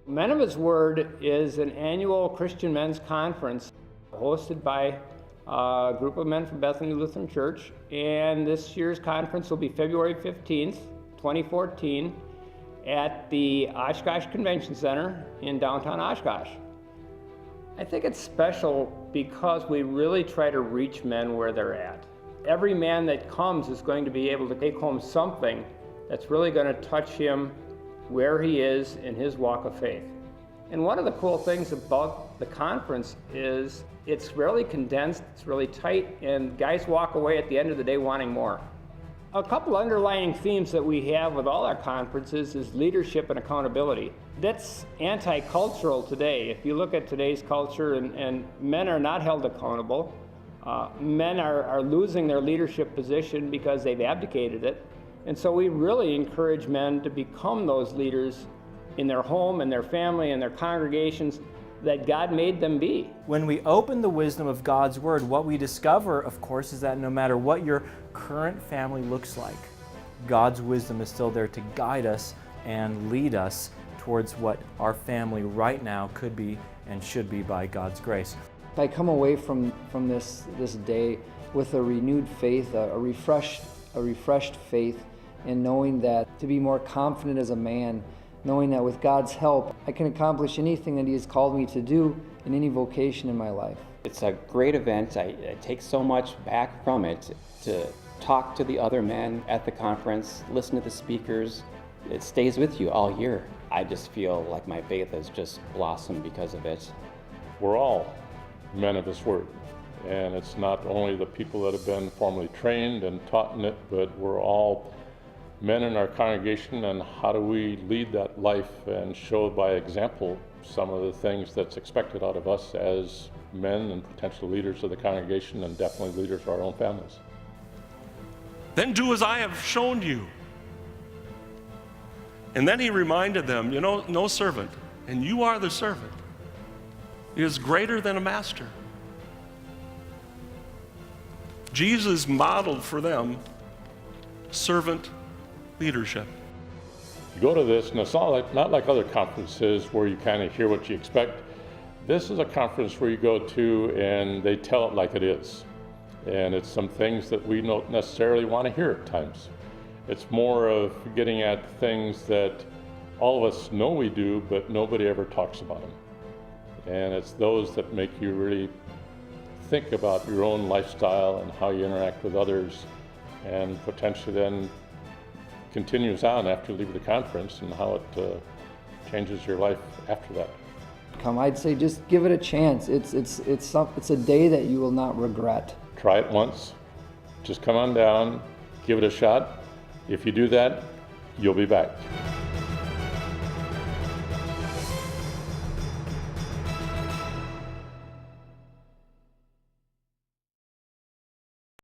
Men of His Word is an annual Christian men's conference hosted by a group of men from Bethany Lutheran Church, and this year's conference will be February 15th, 2014 at the Oshkosh Convention Center in downtown Oshkosh. I think it's special because we really try to reach men where they're at. Every man that comes is going to be able to take home something that's really going to touch him where he is in his walk of faith. And one of the cool things about the conference is it's really condensed, it's really tight, and guys walk away at the end of the day wanting more. A couple underlying themes that we have with all our conferences is leadership and accountability. That's anti-cultural today. If you look at today's culture, and men are not held accountable, men are losing their leadership position because they've abdicated it. And so we really encourage men to become those leaders in their home and their family and their congregations that God made them be. When we open the wisdom of God's Word, what we discover, of course, is that no matter what your current family looks like, God's wisdom is still there to guide us and lead us towards what our family right now could be and should be by God's grace. I come away from this day with a renewed faith, a refreshed faith, and knowing that to be more confident as a man, knowing that with God's help, I can accomplish anything that He has called me to do in any vocation in my life. It's a great event. I take so much back from it to talk to the other men at the conference, listen to the speakers. It stays with you all year. I just feel like my faith has just blossomed because of it. We're all men of His Word. And it's not only the people that have been formally trained and taught in it, but we're all men in our congregation, and how do we lead that life and show by example some of the things that's expected out of us as men and potential leaders of the congregation, and definitely leaders of our own families. Then do as I have shown you. And then He reminded them, no servant, and you are the servant, is greater than a master. Jesus modeled for them servant leadership. You go to this, and it's not like other conferences where you kind of hear what you expect. This is a conference where you go to and they tell it like it is. And it's some things that we don't necessarily want to hear at times. It's more of getting at things that all of us know we do, but nobody ever talks about them. And it's those that make you really think about your own lifestyle and how you interact with others, and potentially then continues on after you leave the conference and how it changes your life after that. I'd say just give it a chance. It's a day that you will not regret. Try it once. Just come on down, give it a shot. If you do that, you'll be back.